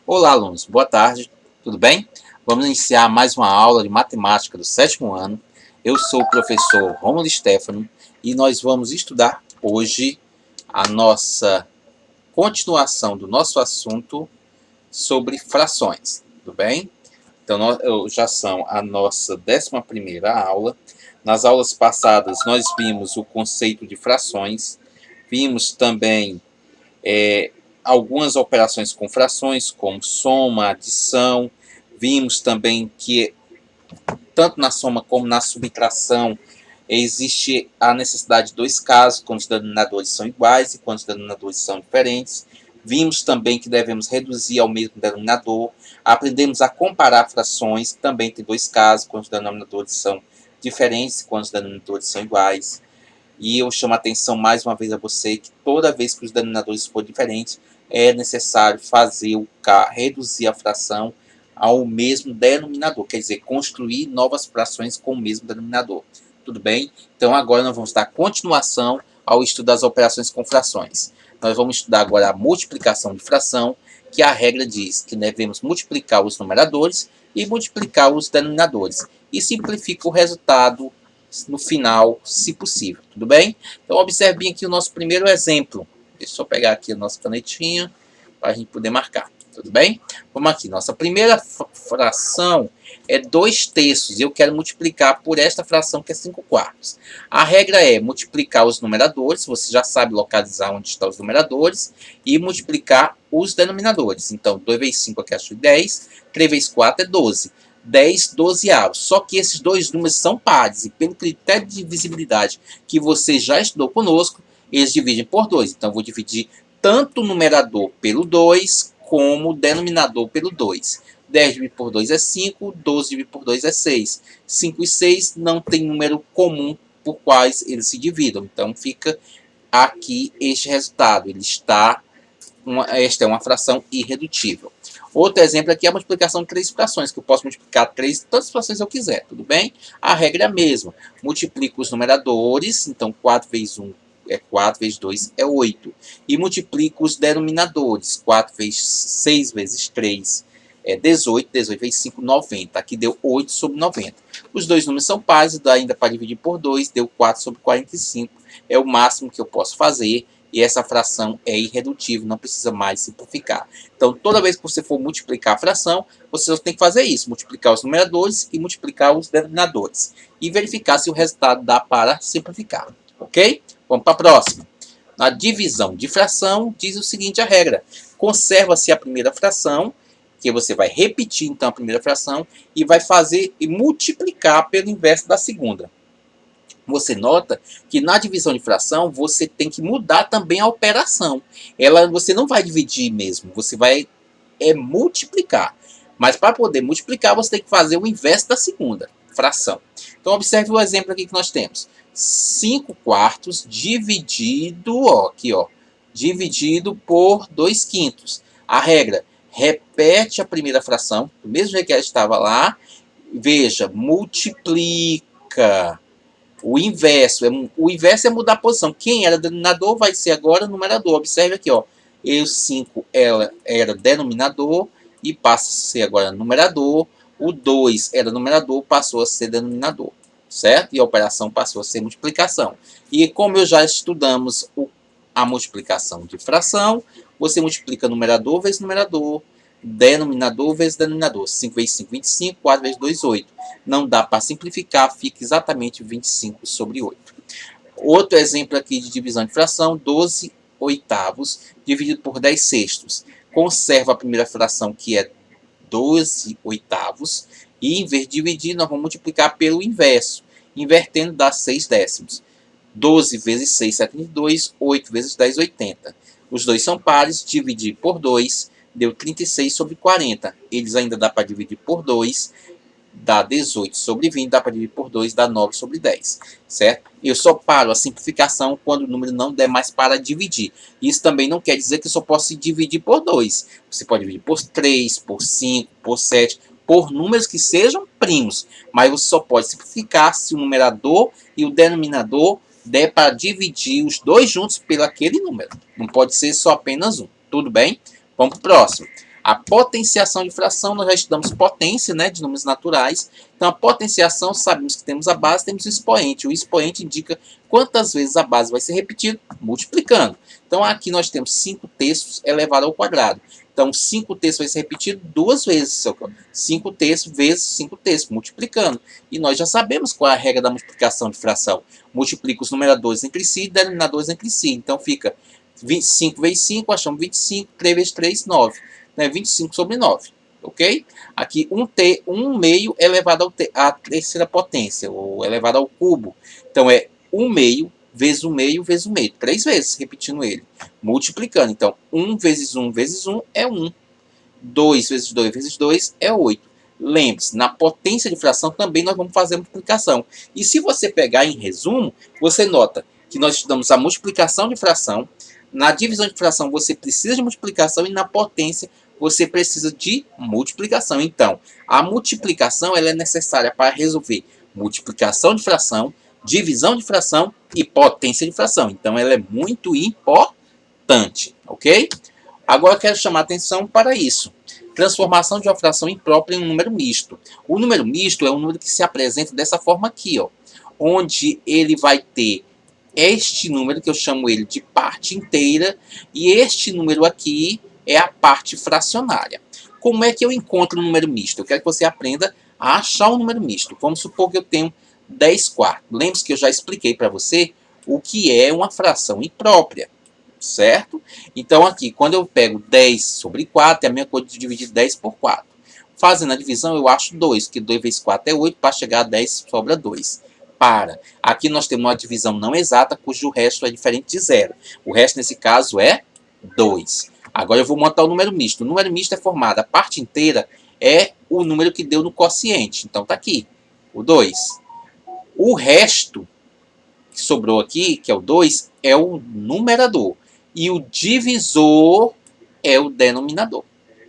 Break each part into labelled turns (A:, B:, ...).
A: Olá, alunos. Boa tarde. Tudo bem? Vamos iniciar mais uma aula de matemática do sétimo ano. Eu sou o professor Rômulo Stefano e nós vamos estudar hoje a nossa continuação do nosso assunto sobre frações. Tudo bem? Então, já são a nossa 11ª aula. Nas aulas passadas, nós vimos o conceito de frações, vimos também algumas operações com frações, como soma, adição. Vimos também que, tanto na soma como na subtração, existe a necessidade de dois casos, quando os denominadores são iguais e quando os denominadores são diferentes. Vimos também que devemos reduzir ao mesmo denominador. Aprendemos a comparar frações, também tem dois casos, quando os denominadores são diferentes e quando os denominadores são iguais. E eu chamo a atenção mais uma vez a você que toda vez que os denominadores forem diferentes, é necessário reduzir a fração ao mesmo denominador, quer dizer, construir novas frações com o mesmo denominador. Tudo bem? Então agora nós vamos dar continuação ao estudo das operações com frações. Nós vamos estudar agora a multiplicação de fração, que a regra diz que devemos multiplicar os numeradores e multiplicar os denominadores. E simplifica o resultado no final, se possível, tudo bem? Então observe bem aqui o nosso primeiro exemplo. Deixa eu pegar aqui a nossa canetinha para a gente poder marcar, tudo bem? Vamos aqui, nossa primeira fração é 2/3 e eu quero multiplicar por esta fração que é 5/4. A regra é multiplicar os numeradores, você já sabe localizar onde estão os numeradores, e multiplicar os denominadores. Então 2 vezes 5 aqui é 10, 3 vezes 4 é 12. 10 dozeavos. Só que esses dois números são pares, e pelo critério de divisibilidade que você já estudou conosco, eles dividem por 2. Então, eu vou dividir tanto o numerador pelo 2, como o denominador pelo 2. 10 dividido por 2 é 5, 12 dividido por 2 é 6. 5 e 6 não tem número comum por quais eles se dividam. Então, fica aqui este resultado. Esta é uma fração irredutível. Outro exemplo aqui é a multiplicação de 3 frações, que eu posso multiplicar tantas frações eu quiser, tudo bem? A regra é a mesma. Multiplico os numeradores, então 4 vezes 1 é 4, vezes 2 é 8. E multiplico os denominadores, 4 vezes 6 vezes 3 é 18, 18 vezes 5, 90. Aqui deu 8 sobre 90. Os dois números são pares, dá ainda para dividir por 2, deu 4 sobre 45. É o máximo que eu posso fazer. E essa fração é irredutível, não precisa mais simplificar. Então, toda vez que você for multiplicar a fração, você só tem que fazer isso, multiplicar os numeradores e multiplicar os denominadores. E verificar se o resultado dá para simplificar. Ok? Vamos para a próxima. Na divisão de fração, diz o seguinte a regra. Conserva-se a primeira fração, que você vai repetir então a primeira fração, e vai fazer e multiplicar pelo inverso da segunda. Você nota que na divisão de fração você tem que mudar também a operação. Você não vai dividir mesmo, você vai multiplicar. Mas para poder multiplicar você tem que fazer o inverso da segunda fração. Então observe o exemplo aqui que nós temos. 5/4 dividido, dividido por 2/5. A regra, repete a primeira fração, do mesmo jeito que ela estava lá. Veja, multiplica. O inverso é mudar a posição. Quem era denominador vai ser agora numerador. Observe aqui, ó. O 5 era denominador e passa a ser agora numerador. O 2 era numerador, passou a ser denominador. Certo? E a operação passou a ser multiplicação. E como eu já estudamos a multiplicação de fração, você multiplica numerador vezes numerador, denominador vezes denominador. 5 vezes 5, 25. 4 vezes 2, 8. Não dá para simplificar, fica exatamente 25 sobre 8. Outro exemplo aqui de divisão de fração, 12/8 dividido por 10/6. Conserva a primeira fração, que é 12/8, e em vez de dividir, nós vamos multiplicar pelo inverso. Invertendo dá 6/10. 12 vezes 6, 72. 8 vezes 10, 80. Os dois são pares, dividir por 2, deu 36 sobre 40. Eles ainda dá para dividir por 2, dá 18 sobre 20, dá para dividir por 2, dá 9 sobre 10, certo? Eu só paro a simplificação quando o número não der mais para dividir. Isso também não quer dizer que eu só posso dividir por 2. Você pode dividir por 3, por 5, por 7, por números que sejam primos. Mas você só pode simplificar se o numerador e o denominador der para dividir os dois juntos pelo aquele número. Não pode ser só apenas um. Tudo bem? Vamos para o próximo. A potenciação de fração, nós já estudamos potência, né, de números naturais. Então, a potenciação, sabemos que temos a base, temos o expoente. O expoente indica quantas vezes a base vai ser repetida, multiplicando. Então, aqui nós temos 5 terços elevado ao quadrado. Então, 5 terços vai ser repetido 2 vezes. 5 terços vezes 5 terços, multiplicando. E nós já sabemos qual é a regra da multiplicação de fração. Multiplica os numeradores entre si e denominadores entre si. Então, fica 25 vezes 5, achamos 25, 3 vezes 3, 9. Né? 25 sobre 9. Ok? Aqui, 1 meio elevado à terceira potência, ou elevado ao cubo. Então, é 1 meio vezes 1 meio vezes 1 meio. 3 vezes, repetindo ele. Multiplicando. Então, 1 vezes 1 vezes 1 é 1. 2 vezes 2 vezes 2 é 8. Lembre-se, na potência de fração também nós vamos fazer a multiplicação. E se você pegar em resumo, você nota que nós estudamos a multiplicação de fração. Na divisão de fração você precisa de multiplicação e na potência você precisa de multiplicação. Então, a multiplicação ela é necessária para resolver multiplicação de fração, divisão de fração e potência de fração. Então, ela é muito importante, ok? Agora, eu quero chamar a atenção para isso. Transformação de uma fração imprópria em um número misto. O número misto é um número que se apresenta dessa forma aqui, ó, onde ele vai ter este número, que eu chamo ele de parte inteira, e este número aqui é a parte fracionária. Como é que eu encontro um número misto? Eu quero que você aprenda a achar um número misto. Vamos supor que eu tenho 10 quartos. Lembre-se que eu já expliquei para você o que é uma fração imprópria, certo? Então aqui, quando eu pego 10 sobre 4, é a mesma coisa de dividir 10 por 4. Fazendo a divisão, eu acho 2, que 2 vezes 4 é 8, para chegar a 10 sobra 2. Aqui nós temos uma divisão não exata, cujo resto é diferente de zero. O resto, nesse caso, é 2. Agora eu vou montar o número misto. O número misto é formado, a parte inteira é o número que deu no quociente. Então está aqui, o 2. O resto que sobrou aqui, que é o 2, é o numerador. E o divisor é o denominador.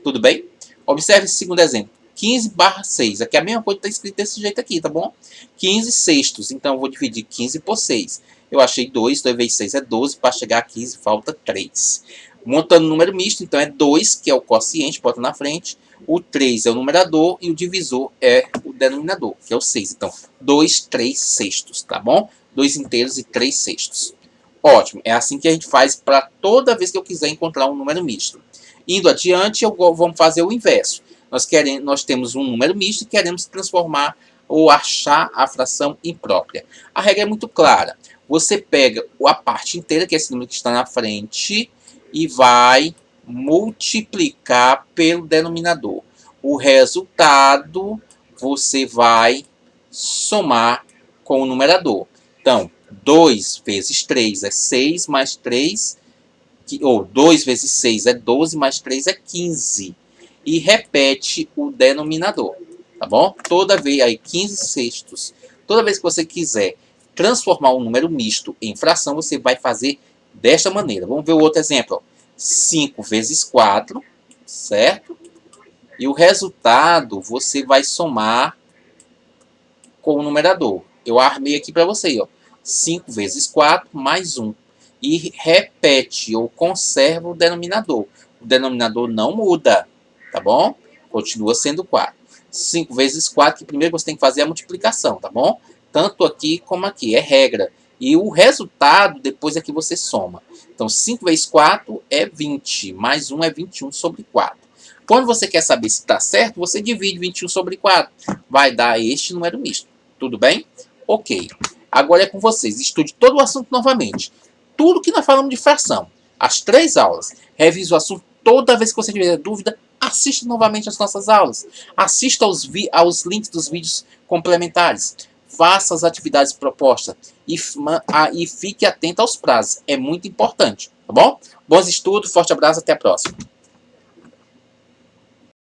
A: Tudo bem? Observe esse segundo exemplo. 15/6. Aqui é a mesma coisa que está escrito desse jeito aqui, tá bom? 15 sextos. Então, eu vou dividir 15 por 6. Eu achei 2. 2 vezes 6 é 12. Para chegar a 15, falta 3. Montando o número misto, então é 2, que é o quociente, bota na frente. O 3 é o numerador e o divisor é o denominador, que é o 6. Então, 2, 3 sextos, tá bom? 2 inteiros e 3 sextos. Ótimo. É assim que a gente faz para toda vez que eu quiser encontrar um número misto. Indo adiante, vamos fazer o inverso. Nós temos um número misto e queremos transformar ou achar a fração imprópria. A regra é muito clara. Você pega a parte inteira, que é esse número que está na frente, e vai multiplicar pelo denominador. O resultado você vai somar com o numerador. Então, 2 vezes 3 é 6, mais 3, ou 2 vezes 6 é 12, mais 3 é 15. E repete o denominador, tá bom? Toda vez, aí 15 sextos. Toda vez que você quiser transformar um número misto em fração, você vai fazer desta maneira. Vamos ver o outro exemplo. Ó. 5 vezes 4, certo? E o resultado você vai somar com o numerador. Eu armei aqui para você, ó. 5 vezes 4 mais 1. E repete ou conserva o denominador. O denominador não muda, tá bom? Continua sendo 4. 5 vezes 4, que primeiro você tem que fazer a multiplicação, tá bom? Tanto aqui como aqui, é regra. E o resultado depois é que você soma. Então, 5 vezes 4 é 20, mais 1 é 21 sobre 4. Quando você quer saber se está certo, você divide 21 sobre 4. Vai dar este número misto. Tudo bem? Ok. Agora é com vocês. Estude todo o assunto novamente. Tudo que nós falamos de fração. As 3 aulas. Revise o assunto toda vez que você tiver dúvida. Assista novamente as nossas aulas. Assista aos links dos vídeos complementares. Faça as atividades propostas. E fique atento aos prazos. É muito importante. Tá bom? Bons estudos. Forte abraço. Até a próxima.